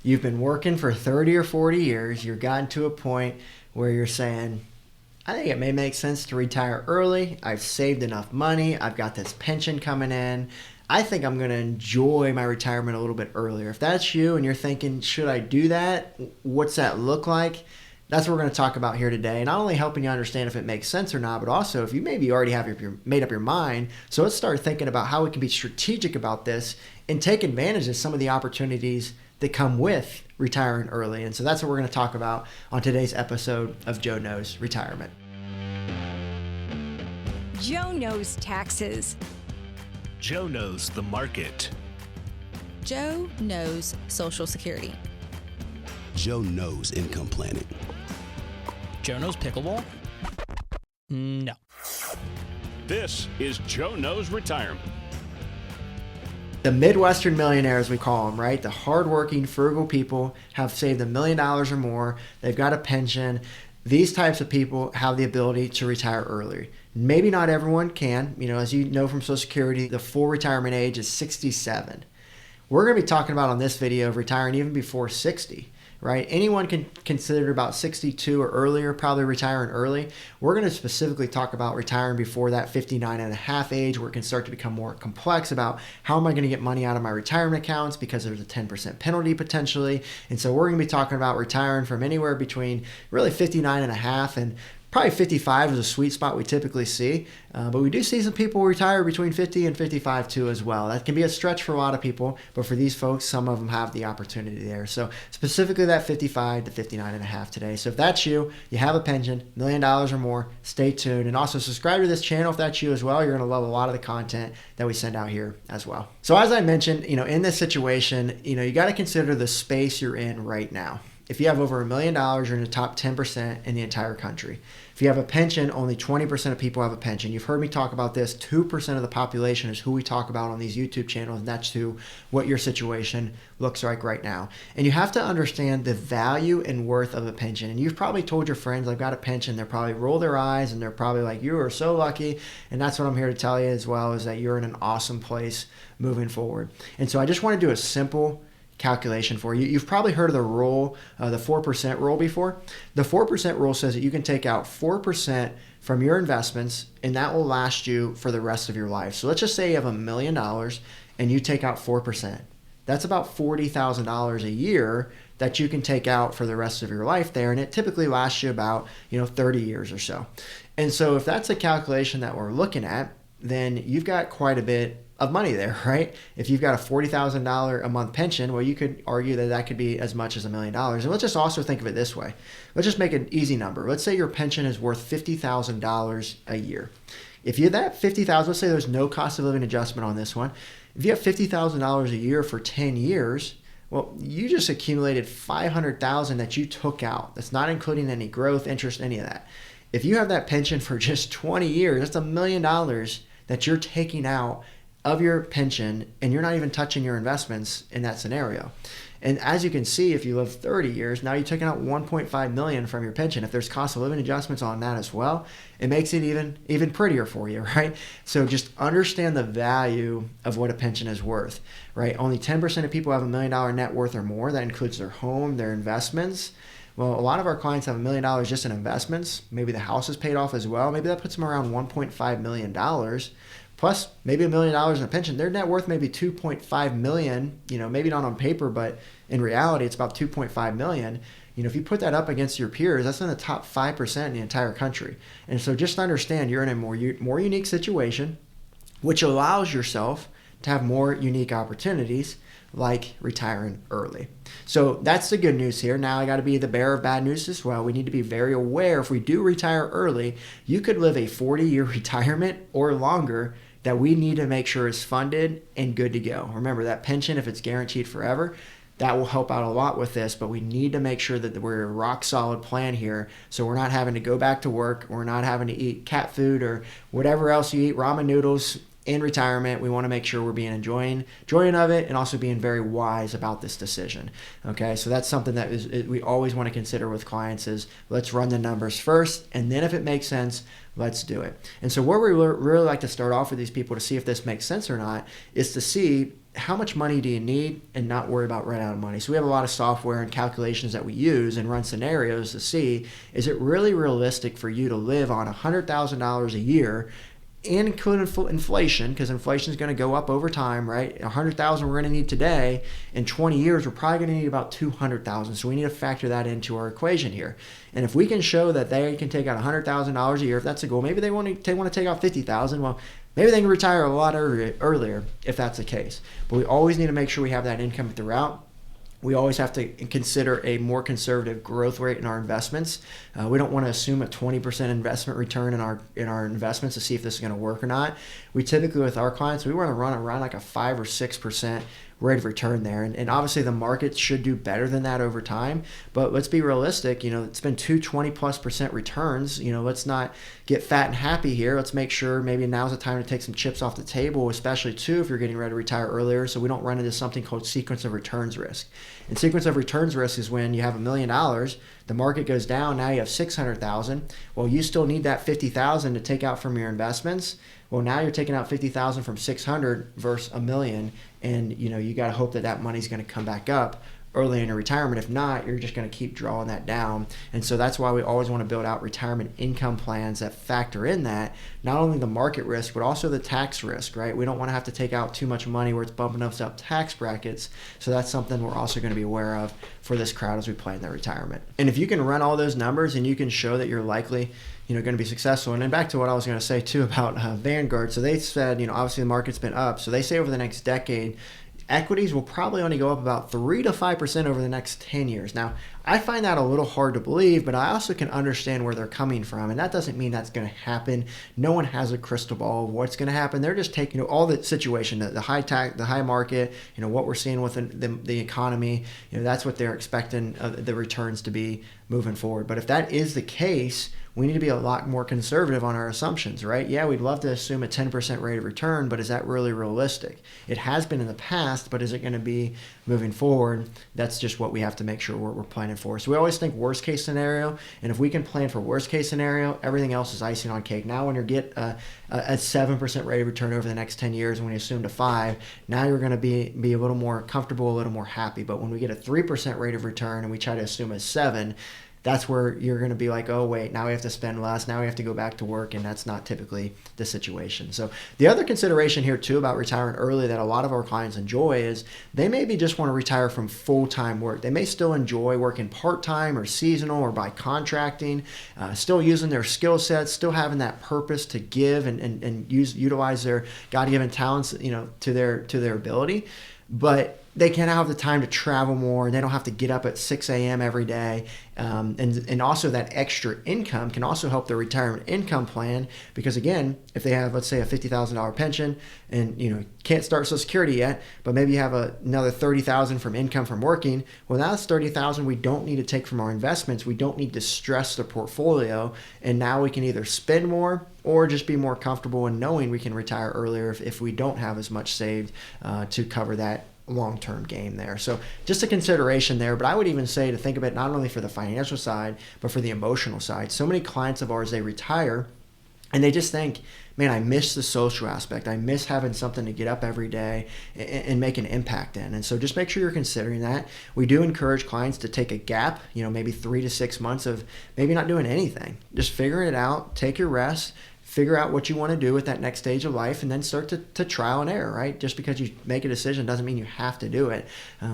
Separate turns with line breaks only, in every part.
You've been working for 30 or 40 years. You've gotten to a point where you're saying, I think it may make sense to retire early. I've saved enough money. I've got this pension coming in. I think I'm going to enjoy my retirement a little bit earlier. If that's you and you're thinking, should I do that? What's that look like? That's what we're going to talk about here today. Not only helping you understand if it makes sense or not, but also if you maybe already have made up your mind. So let's start thinking about how we can be strategic about this and take advantage of some of the opportunities that come with retiring early. And so that's what we're going to talk about on today's episode of Joe Knows Retirement.
Joe knows taxes.
Joe knows the market.
Joe knows Social Security.
Joe knows income planning.
Joe knows pickleball? No.
This is Joe Knows Retirement.
The Midwestern Millionaire, as we call them, right? The hardworking, frugal people have saved $1 million or more. They've got a pension. These types of people have the ability to retire early. Maybe not everyone can. As you know from Social Security, the full retirement age is 67. We're going to be talking about on this video of retiring even before 60. Right? Anyone can consider about 62 or earlier, probably retiring early. We're going to specifically talk about retiring before that 59 and a half age, where it can start to become more complex about how am I going to get money out of my retirement accounts because there's a 10% penalty potentially. And so we're going to be talking about retiring from anywhere between really 59 and a half and probably 55 is a sweet spot we typically see, but we do see some people retire between 50 and 55 too as well. That can be a stretch for a lot of people, but for these folks, some of them have the opportunity there. So specifically that 55 to 59 and a half today. So if that's you, you have a pension, $1 million or more, stay tuned. And also subscribe to this channel if that's you as well. You're going to love a lot of the content that we send out here as well. So as I mentioned, in this situation, you got to consider the space you're in right now. If you have over $1 million, you're in the top 10% in the entire country. If you have a pension, only 20% of people have a pension. You've heard me talk about this. 2% of the population is who we talk about on these YouTube channels, and that's what your situation looks like right now. And you have to understand the value and worth of a pension. And you've probably told your friends, I've got a pension. They'll probably roll their eyes, and they're probably like, you are so lucky. And that's what I'm here to tell you as well, is that you're in an awesome place moving forward. And so I just want to do a simple calculation for you. You've probably heard of the rule, the 4% rule before. The 4% rule says that you can take out 4% from your investments, and that will last you for the rest of your life. So let's just say you have $1 million and you take out 4%. That's about $40,000 a year that you can take out for the rest of your life there, and it typically lasts you about 30 years or so. And so if that's a calculation that we're looking at, then you've got quite a bit of money there, right? If you've got a $40,000 a month pension, well, you could argue that that could be as much as $1 million. And let's just also think of it this way. Let's just make an easy number. Let's say your pension is worth $50,000 a year. If you have that $50,000, let's say there's no cost of living adjustment on this one. If you have $50,000 a year for 10 years, well, you just accumulated $500,000 that you took out. That's not including any growth, interest, any of that. If you have that pension for just 20 years, that's $1 million that you're taking out of your pension, and you're not even touching your investments in that scenario. And as you can see, if you live 30 years, now you're taking out $1.5 million from your pension. If there's cost of living adjustments on that as well, it makes it even prettier for you, right? So just understand the value of what a pension is worth, right? Only 10% of people have $1 million net worth or more. That includes their home, their investments. Well, a lot of our clients have $1 million just in investments. Maybe the house is paid off as well. Maybe that puts them around $1.5 million. Plus maybe $1 million in a pension. Their net worth may be $2.5 million, maybe not on paper, but in reality, it's about $2.5 million. If you put that up against your peers, that's in the top 5% in the entire country. And so just understand you're in a more unique situation, which allows yourself to have more unique opportunities like retiring early. So that's the good news here. Now I got to be the bearer of bad news as well. We need to be very aware if we do retire early, you could live a 40-year retirement or longer that we need to make sure is funded and good to go. Remember that pension, if it's guaranteed forever, that will help out a lot with this, but we need to make sure that we're a rock solid plan here so we're not having to go back to work, we're not having to eat cat food or whatever else you eat, ramen noodles in retirement. We want to make sure we're being enjoying of it and also being very wise about this decision. Okay, so that's something that we always want to consider with clients is let's run the numbers first, and then if it makes sense, let's do it. And so where we really like to start off with these people to see if this makes sense or not is to see how much money do you need and not worry about running out of money. So we have a lot of software and calculations that we use and run scenarios to see, is it really realistic for you to live on $100,000 a year, and include inflation, because inflation is going to go up over time, right? 100,000 we're going to need today. In 20 years, we're probably going to need about 200,000. So we need to factor that into our equation here. And if we can show that they can take out $100,000 a year, if that's the goal, maybe they want to take out 50,000. Well, maybe they can retire a lot earlier if that's the case. But we always need to make sure we have that income throughout. We always have to consider a more conservative growth rate in our investments. We don't want to assume a 20% investment return in our investments to see if this is going to work or not. We typically, with our clients, we want to run around like a 5 or 6% rate of return there. And obviously the market should do better than that over time. But let's be realistic. It's been 20+% returns. Let's not get fat and happy here. Let's make sure maybe now's the time to take some chips off the table, especially too if you're getting ready to retire earlier, so we don't run into something called sequence of returns risk. And sequence of returns risk is when you have $1 million, the market goes down, now you have 600,000. Well, you still need that 50,000 to take out from your investments. Well, now you're taking out 50,000 from 600 versus $1 million, and you got to hope that money's going to come back up early in your retirement. If not, you're just going to keep drawing that down. And so that's why we always want to build out retirement income plans that factor in that, not only the market risk, but also the tax risk, right? We don't want to have to take out too much money where it's bumping us up tax brackets. So that's something we're also going to be aware of for this crowd as we plan their retirement. And if you can run all those numbers and you can show that you're likely going to be successful. And then back to what I was going to say too about Vanguard. So they said, obviously the market's been up. So they say over the next decade, equities will probably only go up about 3 to 5% over the next 10 years. Now, I find that a little hard to believe, but I also can understand where they're coming from. And that doesn't mean that's going to happen. No one has a crystal ball of what's going to happen. They're just taking all the situation, the high tax, the high market, what we're seeing with the economy. That's what they're expecting the returns to be moving forward. But if that is the case, we need to be a lot more conservative on our assumptions, right? Yeah, we'd love to assume a 10% rate of return, but is that really realistic? It has been in the past, but is it going to be moving forward? That's just what we have to make sure we're planning for. So we always think worst case scenario, and if we can plan for worst case scenario, everything else is icing on cake. Now when you get a 7% rate of return over the next 10 years, and when you assume to 5, now you're going to be a little more comfortable, a little more happy. But when we get a 3% rate of return and we try to assume a 7, that's where you're going to be like, oh, wait, now we have to spend less. Now we have to go back to work. And that's not typically the situation. So the other consideration here, too, about retiring early that a lot of our clients enjoy is they maybe just want to retire from full-time work. They may still enjoy working part-time or seasonal or by contracting, still using their skill sets, still having that purpose to give and utilize their God-given talents, to their ability. But they can have the time to travel more, and they don't have to get up at 6 a.m. every day. And also that extra income can also help their retirement income plan, because again, if they have, let's say, a $50,000 pension and can't start Social Security yet, but maybe you have another $30,000 from income from working, well, now that's $30,000 we don't need to take from our investments. We don't need to stress the portfolio, and now we can either spend more or just be more comfortable in knowing we can retire earlier if we don't have as much saved to cover that long-term game there. So just a consideration there, but I would even say to think of it not only for the financial side, but for the emotional side. So many clients of ours, they retire and they just think, man, I miss the social aspect. I miss having something to get up every day and make an impact in. And so just make sure you're considering that. We do encourage clients to take a gap, maybe 3 to 6 months of maybe not doing anything, just figuring it out, take your rest, figure out what you want to do with that next stage of life, and then start to trial and error, right? Just because you make a decision doesn't mean you have to do it.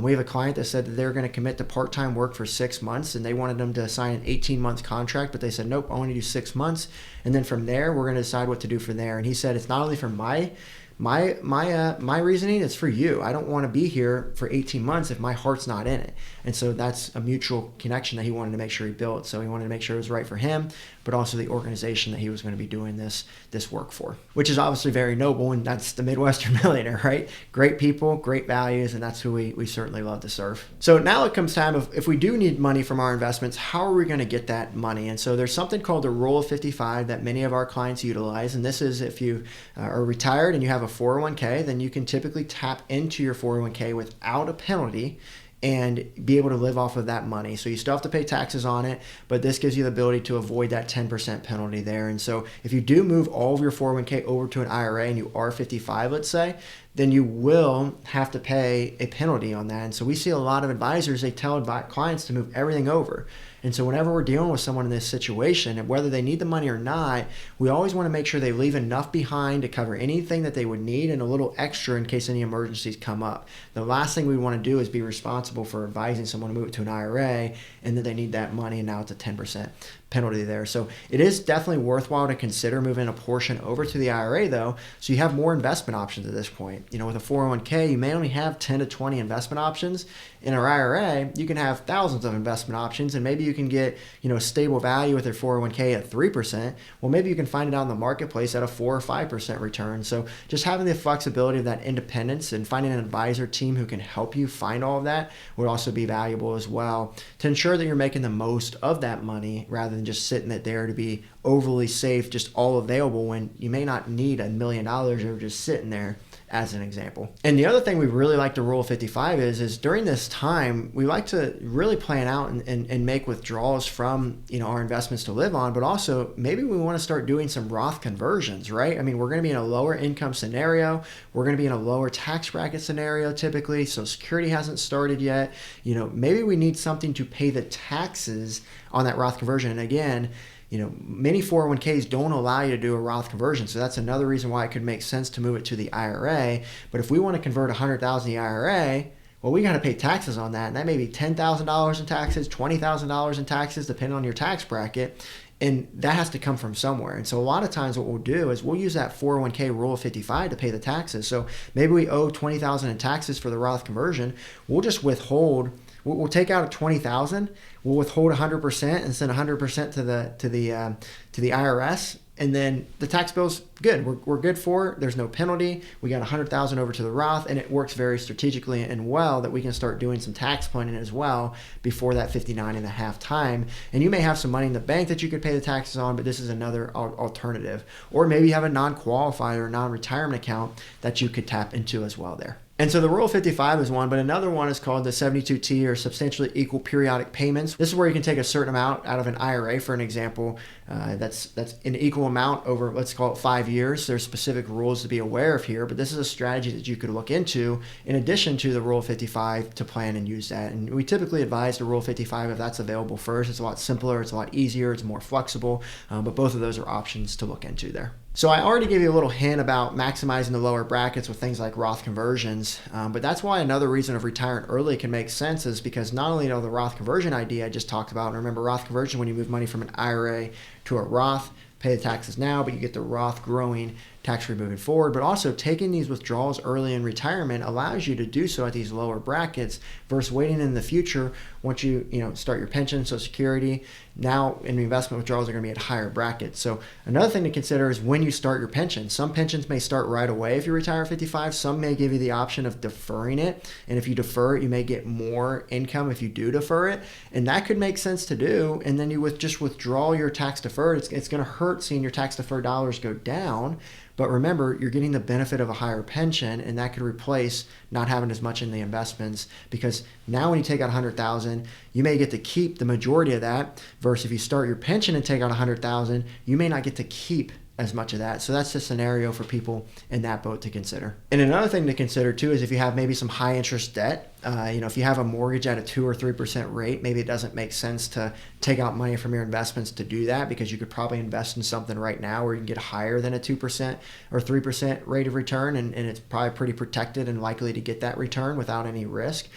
We have a client that said that they're going to commit to part-time work for 6 months, and they wanted them to sign an 18-month contract, but they said, nope, I want to do 6 months. And then from there, we're going to decide what to do from there. And he said, it's not only for my reasoning, it's for you. I don't want to be here for 18 months if my heart's not in it. And so that's a mutual connection that he wanted to make sure he built. So he wanted to make sure it was right for him, but also the organization that he was going to be doing this work for, which is obviously very noble. And that's the Midwestern Millionaire, right? Great people, great values, and that's who we certainly love to serve. So now it comes time of, if we do need money from our investments, how are we going to get that money? And so there's something called the Rule of 55 that many of our clients utilize. And this is if you are retired and you have a 401k, then you can typically tap into your 401k without a penalty and be able to live off of that money. So you still have to pay taxes on it, but this gives you the ability to avoid that 10% penalty there. And so if you do move all of your 401k over to an IRA and you are 55, let's say, then you will have to pay a penalty on that. And so we see a lot of advisors, they tell clients to move everything over. And so whenever we're dealing with someone in this situation, and whether they need the money or not, we always want to make sure they leave enough behind to cover anything that they would need and a little extra in case any emergencies come up. The last thing we want to do is be responsible for advising someone to move it to an IRA and then they need that money and now it's a 10% penalty there. So it is definitely worthwhile to consider moving a portion over to the IRA though, so you have more investment options at this point. With a 401k, you may only have 10 to 20 investment options. In an IRA, you can have thousands of investment options, and maybe you can get a stable value with your 401k at 3%. Well, maybe you can find it out in the marketplace at a 4 or 5% return. So just having the flexibility of that independence and finding an advisor team who can help you find all of that would also be valuable as well to ensure that you're making the most of that money rather than just sitting it there to be overly safe, just all available when you may not need $1 million or just sitting there, as an example. And the other thing we really like to Rule of 55 is during this time, we like to really plan out and make withdrawals from our investments to live on, but also maybe we want to start doing some Roth conversions, right? I mean, we're going to be in a lower income scenario. We're going to be in a lower tax bracket scenario typically. So Security hasn't started yet. Maybe we need something to pay the taxes on that Roth conversion. And again, many 401ks don't allow you to do a Roth conversion. So that's another reason why it could make sense to move it to the IRA. But if we want to convert $100,000 to the IRA, well, we got to pay taxes on that. And that may be $10,000 in taxes, $20,000 in taxes, depending on your tax bracket. And that has to come from somewhere. And so a lot of times what we'll do is we'll use that 401k Rule of 55 to pay the taxes. So maybe we owe $20,000 in taxes for the Roth conversion. We'll just withhold. We'll take out $20,000. We'll withhold 100% and send 100% to the IRS, and then the tax bill's good. We're good for it. There's no penalty. We got 100,000 over to the Roth, and it works very strategically and well that we can start doing some tax planning as well before that 59 and a half time. And you may have some money in the bank that you could pay the taxes on, but this is another alternative. Or maybe you have a non-qualified or non-retirement account that you could tap into as well there. And so the Rule of 55 is one, but another one is called the 72T, or substantially equal periodic payments. This is where you can take a certain amount out of an IRA, for an example, that's an equal amount over, let's call it 5 years. There's specific rules to be aware of here, but this is a strategy that you could look into in addition to the Rule of 55 to plan and use that. And we typically advise the Rule of 55 if that's available first. It's a lot simpler, it's a lot easier, it's more flexible, but both of those are options to look into there. So I already gave you a little hint about maximizing the lower brackets with things like Roth conversions, but that's why another reason of retiring early can make sense is because not only the Roth conversion idea I just talked about, and remember Roth conversion, when you move money from an IRA to a Roth, pay the taxes now, but you get the Roth growing tax-free moving forward. But also taking these withdrawals early in retirement allows you to do so at these lower brackets versus waiting in the future once you start your pension, Social Security. Now in investment withdrawals are going to be at higher brackets. So another thing to consider is when you start your pension. Some pensions may start right away if you retire at 55. Some may give you the option of deferring it. And if you defer it, you may get more income if you do defer it. And that could make sense to do. And then you just withdraw your tax deferred. It's going to hurt seeing your tax deferred dollars go down. But remember, you're getting the benefit of a higher pension, and that could replace not having as much in the investments, because now when you take out $100,000, you may get to keep the majority of that, versus if you start your pension and take out $100,000, you may not get to keep as much of that. So that's the scenario for people in that boat to consider. And another thing to consider too is if you have maybe some high interest debt, if you have a mortgage at a 2 or 3% rate, maybe it doesn't make sense to take out money from your investments to do that, because you could probably invest in something right now where you can get higher than a 2% or 3% rate of return, and it's probably pretty protected and likely to get that return without any risk.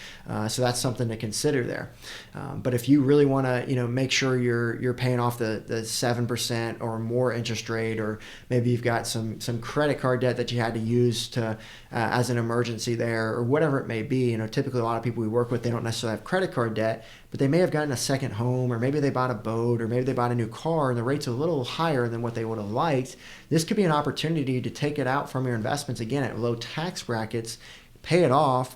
So that's something to consider there. But if you really want to, make sure you're paying off the 7% or more interest rate, or maybe you've got some credit card debt that you had to use to as an emergency there, or whatever it may be. Typically a lot of people we work with, they don't necessarily have credit card debt, but they may have gotten a second home, or maybe they bought a boat, or maybe they bought a new car and the rate's a little higher than what they would have liked. This could be an opportunity to take it out from your investments, again, at low tax brackets, pay it off,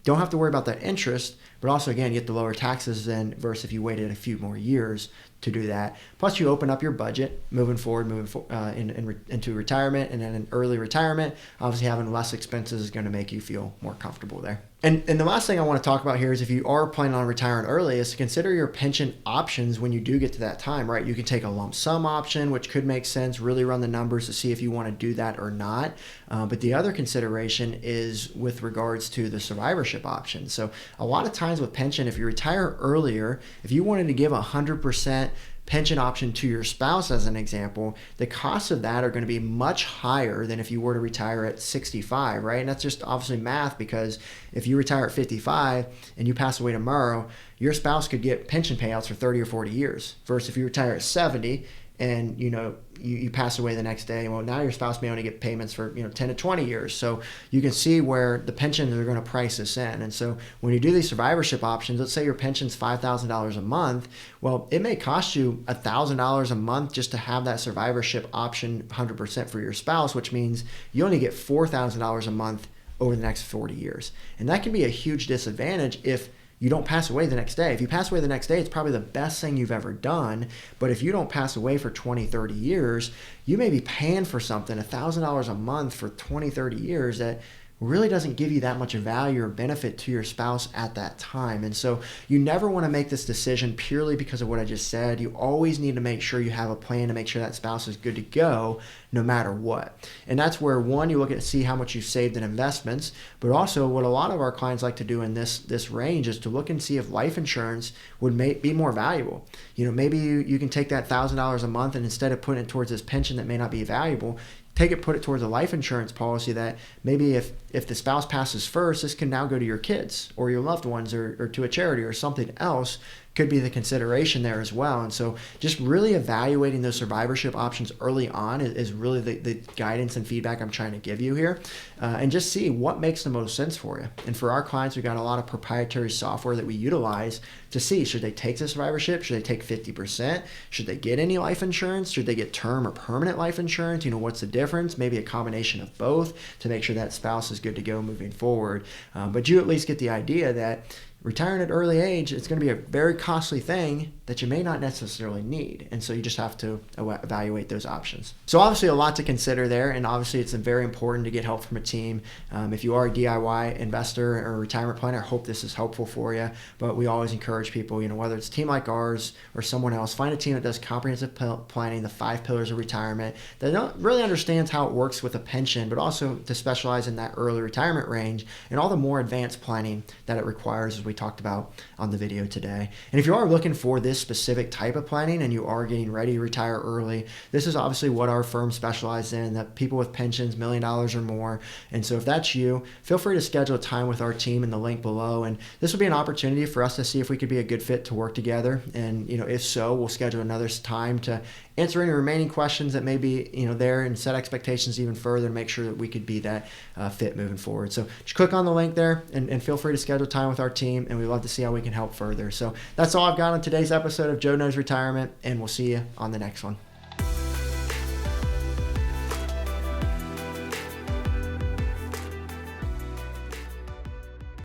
don't have to worry about that interest, but also, again, you get the lower taxes then versus if you waited a few more years to do that. Plus, you open up your budget moving forward, into retirement, and then in early retirement. Obviously, having less expenses is going to make you feel more comfortable there. And the last thing I want to talk about here is if you are planning on retiring early, is to consider your pension options when you do get to that time, right? You can take a lump sum option, which could make sense, really run the numbers to see if you want to do that or not. But the other consideration is with regards to the survivorship option. So a lot of times with pension, if you retire earlier, if you wanted to give 100% pension option to your spouse, as an example, the costs of that are going to be much higher than if you were to retire at 65, right? And that's just obviously math, because if you retire at 55 and you pass away tomorrow, your spouse could get pension payouts for 30 or 40 years. Versus if you retire at 70 and you pass away the next day, well, now your spouse may only get payments for 10 to 20 years. So you can see where the pensions are going to price this in. And so when you do these survivorship options, let's say your pension's $5,000 a month, well, it may cost you $1,000 a month just to have that survivorship option 100% for your spouse, which means you only get $4,000 a month over the next 40 years. And that can be a huge disadvantage if you don't pass away the next day. If you pass away the next day, it's probably the best thing you've ever done. But if you don't pass away for 20, 30 years, you may be paying for something, $1,000 a month for 20, 30 years that really doesn't give you that much value or benefit to your spouse at that time. And so you never want to make this decision purely because of what I just said. You always need to make sure you have a plan to make sure that spouse is good to go no matter what. And that's where, one, you look at see how much you've saved in investments, but also what a lot of our clients like to do in this range is to look and see if life insurance would be more valuable. Maybe you can take that $1,000 a month, and instead of putting it towards this pension that may not be valuable, put it towards a life insurance policy that maybe if the spouse passes first, this can now go to your kids or your loved ones or to a charity or something else. Could be the consideration there as well. And so just really evaluating those survivorship options early on is really the guidance and feedback I'm trying to give you here, and just see what makes the most sense for you. And for our clients, we've got a lot of proprietary software that we utilize to see, should they take the survivorship? Should they take 50%? Should they get any life insurance? Should they get term or permanent life insurance? What's the difference? Maybe a combination of both to make sure that spouse is good to go moving forward. But you at least get the idea that retiring at early age, it's going to be a very costly thing that you may not necessarily need. And so you just have to evaluate those options. So obviously a lot to consider there. And obviously it's very important to get help from a team. If you are a DIY investor or a retirement planner, I hope this is helpful for you. But we always encourage people, whether it's a team like ours or someone else, find a team that does comprehensive planning, the 5 pillars of retirement, that really understands how it works with a pension, but also to specialize in that early retirement range and all the more advanced planning that it requires, as we talked about on the video today. And if you are looking for this specific type of planning and you are getting ready to retire early, this is obviously what our firm specializes in, that people with pensions, $1 million or more. And so if that's you, feel free to schedule a time with our team in the link below. And this will be an opportunity for us to see if we could be a good fit to work together. And, if so, we'll schedule another time to answer any remaining questions that may be, there, and set expectations even further and make sure that we could be that fit moving forward. So just click on the link there and feel free to schedule time with our team, and we'd love to see how we can help further. So that's all I've got on today's episode of Joe Knows Retirement, and we'll see you on the next one.